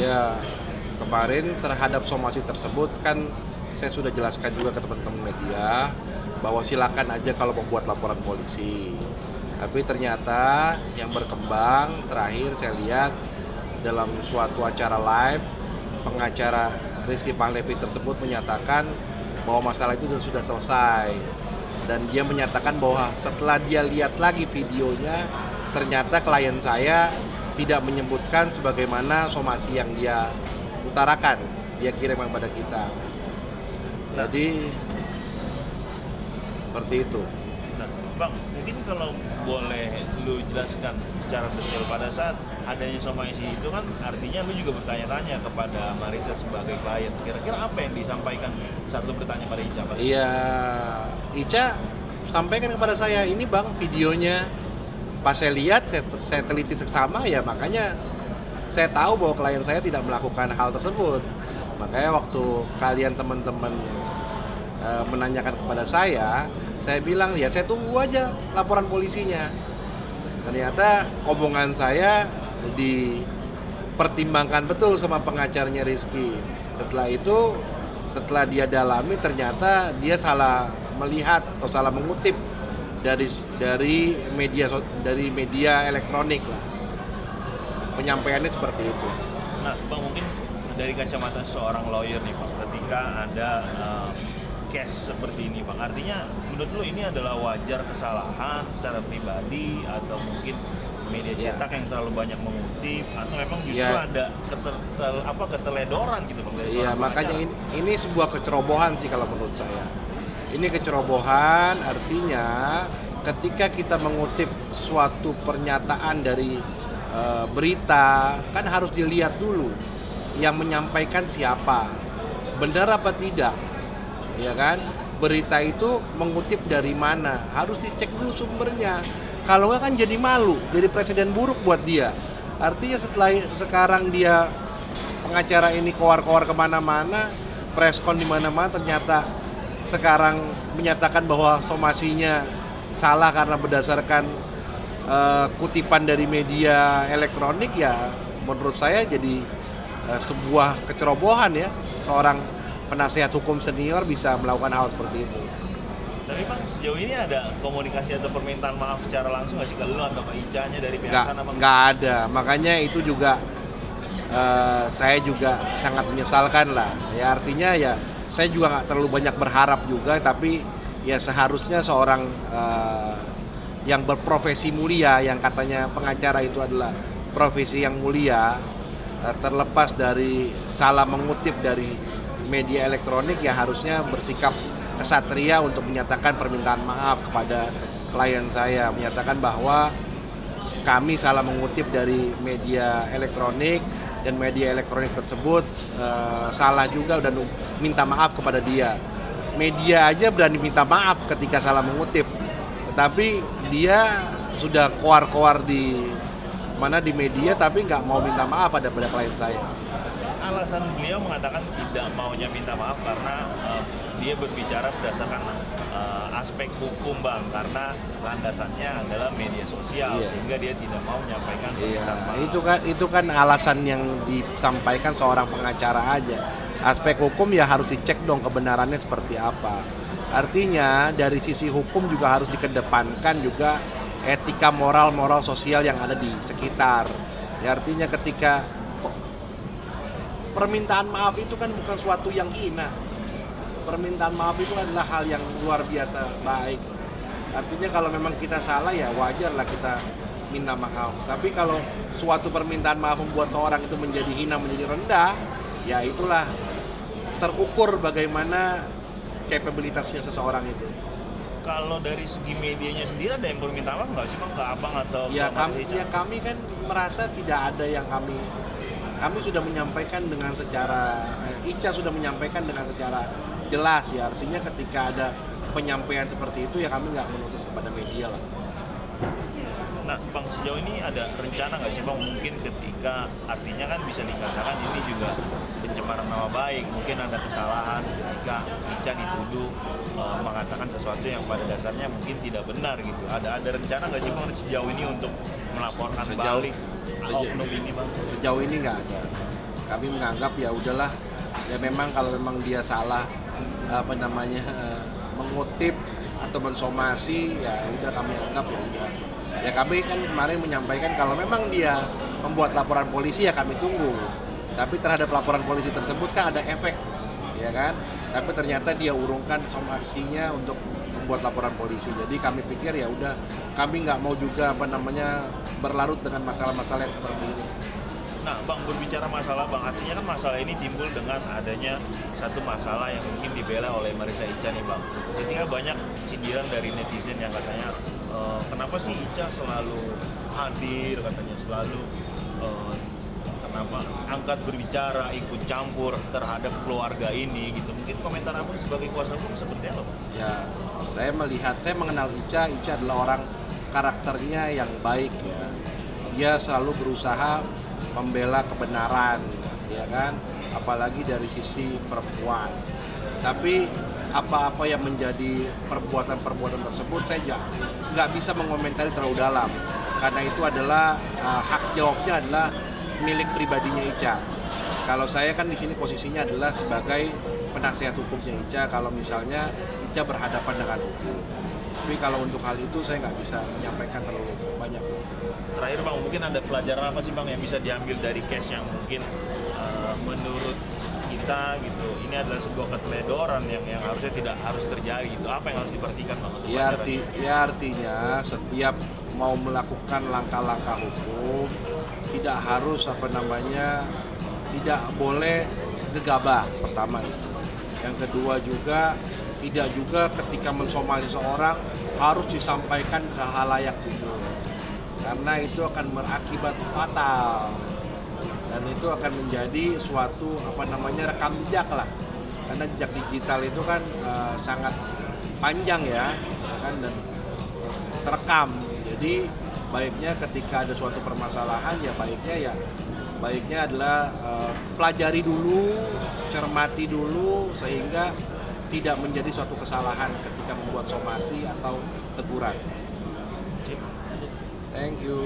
Ya, kemarin terhadap somasi tersebut kan saya sudah jelaskan juga ke teman-teman media bahwa silakan aja kalau membuat laporan polisi. Tapi ternyata yang berkembang terakhir saya lihat dalam suatu acara live, pengacara Rizky Pahlevi tersebut menyatakan bahwa masalah itu sudah selesai. Dan dia menyatakan bahwa setelah dia lihat lagi videonya, ternyata klien saya tidak menyebutkan sebagaimana somasi yang dia utarakan, dia kirim kepada kita. Jadi seperti itu. Nah, Bang, mungkin kalau boleh lu jelaskan secara detail pada saat adanya somasi itu kan artinya lu juga bertanya-tanya kepada Marissa sebagai klien. Kira-kira apa yang disampaikan saat lu bertanya pada Ica? Iya, Ica sampaikan kepada saya, ini Bang videonya. Pas saya lihat, saya teliti seksama ya, makanya saya tahu bahwa klien saya tidak melakukan hal tersebut. Makanya waktu kalian teman-teman menanyakan kepada saya bilang ya saya tunggu aja laporan polisinya. Ternyata omongan saya dipertimbangkan betul sama pengacaranya Rizky. Setelah itu, setelah dia dalami ternyata dia salah melihat atau salah mengutip dari media elektronik lah. Penyampaiannya seperti itu. Nah, Bang, mungkin dari kacamata seorang lawyer nih, Bang, ketika ada case seperti ini, Bang, artinya menurut lu ini adalah wajar kesalahan secara pribadi atau mungkin media cetak yang terlalu banyak mengutip atau memang justru ada keteledoran gitu, Bang, dari Iya, seorang makanya pengacara? ini sebuah kecerobohan sih kalau menurut saya. Ini kecerobohan artinya ketika kita mengutip suatu pernyataan dari berita kan harus dilihat dulu yang menyampaikan siapa, benar apa tidak, ya kan? Berita itu mengutip dari mana, harus dicek dulu sumbernya. Kalau nggak kan jadi malu, jadi presiden buruk buat dia. Artinya setelah sekarang dia pengacara ini keluar kemana-mana, preskon di mana-mana, ternyata sekarang menyatakan bahwa somasinya salah karena berdasarkan kutipan dari media elektronik, ya menurut saya jadi sebuah kecerobohan ya, seorang penasihat hukum senior bisa melakukan hal seperti itu. Tapi Bang, sejauh ini ada komunikasi atau permintaan maaf secara langsung nggak sih ke lu atau ke Ica-nya dari pihak sana, Bang? Nggak ada, makanya itu juga saya juga sangat menyesalkan lah. Ya artinya ya saya juga nggak terlalu banyak berharap juga, tapi ya seharusnya seorang yang berprofesi mulia, yang katanya pengacara itu adalah profesi yang mulia, terlepas dari salah mengutip dari media elektronik, ya harusnya bersikap kesatria untuk menyatakan permintaan maaf kepada klien saya, menyatakan bahwa kami salah mengutip dari media elektronik dan media elektronik tersebut salah juga, dan minta maaf kepada dia. Media aja berani minta maaf ketika salah mengutip, tetapi dia sudah koar-koar di media tapi nggak mau minta maaf pada klien saya. Alasan beliau mengatakan tidak maunya minta maaf karena dia berbicara berdasarkan aspek hukum, Bang, karena landasannya adalah media sosial, sehingga dia tidak mau menyampaikan permintaan maaf. Itu kan alasan yang disampaikan seorang pengacara aja. Aspek hukum ya harus dicek dong kebenarannya seperti apa. Artinya dari sisi hukum juga harus dikedepankan juga etika moral sosial yang ada di sekitar. Ya artinya ketika permintaan maaf itu kan bukan suatu yang hina. Permintaan maaf itu adalah hal yang luar biasa baik. Artinya kalau memang kita salah ya wajarlah kita minta maaf. Tapi kalau suatu permintaan maaf membuat seorang itu menjadi hina, menjadi rendah, ya itulah terukur bagaimana kapabilitasnya seseorang itu. Kalau dari segi medianya sendiri ada yang perlu minta maaf nggak sih, Bang, ke Abang atau ke Marissa? Kami kan merasa tidak ada yang kami sudah menyampaikan dengan secara, Ica sudah menyampaikan dengan secara jelas ya, artinya ketika ada penyampaian seperti itu ya kami nggak menuntut kepada media lah. Nah, Bang, sejauh ini ada rencana nggak sih, Bang, mungkin ketika artinya kan bisa dikatakan ini juga pencemaran nama baik, mungkin ada kesalahan ketika Ica dituduh mengatakan sesuatu yang pada dasarnya mungkin tidak benar gitu. Ada rencana nggak sih, Bang, sejauh ini untuk melaporkan balik oknum ini, Bang? Sejauh ini nggak ada. Kami menganggap ya udahlah, ya memang kalau memang dia salah mengutip atau mensomasi, ya udah kami anggap ya udah. Ya kami kan kemarin menyampaikan kalau memang dia membuat laporan polisi ya kami tunggu. Tapi terhadap laporan polisi tersebut kan ada efek, ya kan? Tapi ternyata dia urungkan somasinya untuk membuat laporan polisi. Jadi kami pikir ya udah, kami nggak mau juga berlarut dengan masalah-masalah yang seperti ini. Nah, Bang, berbicara masalah, Bang, artinya kan masalah ini timbul dengan adanya satu masalah yang mungkin dibela oleh Marissa Icha nih, Bang. Ketika banyak sindiran dari netizen yang katanya, kenapa sih Icha selalu hadir, katanya selalu kenapa angkat berbicara, ikut campur terhadap keluarga ini gitu. Mungkin komentar Abang sebagai kuasa hukum seperti apa, Bang? Ya, saya mengenal Icha adalah orang karakternya yang baik ya. Dia selalu berusaha membela kebenaran, ya kan? Apalagi dari sisi perempuan. Tapi apa-apa yang menjadi perbuatan-perbuatan tersebut saya nggak bisa mengomentari terlalu dalam, karena itu adalah hak jawabnya adalah milik pribadinya Icha. Kalau saya kan di sini posisinya adalah sebagai penasihat hukumnya Icha. Kalau misalnya Icha berhadapan dengan hukum, tapi kalau untuk hal itu saya nggak bisa menyampaikan terlalu banyak. Terakhir, Bang, mungkin ada pelajaran apa sih, Bang, yang bisa diambil dari case yang mungkin menurut kita gitu ini adalah sebuah keteledoran yang harusnya tidak harus terjadi gitu. Apa yang harus diperhatikan, Bang? Artinya setiap mau melakukan langkah-langkah hukum tidak harus tidak boleh gegabah, pertama itu. Yang kedua juga tidak juga ketika mensomasi seorang harus disampaikan ke halayak umum, karena itu akan berakibat fatal dan itu akan menjadi suatu rekam jejak lah, karena jejak digital itu kan sangat panjang ya kan, dan terekam. Jadi baiknya ketika ada suatu permasalahan ya baiknya adalah pelajari dulu, cermati dulu sehingga tidak menjadi suatu kesalahan ketika membuat somasi atau teguran. Thank you.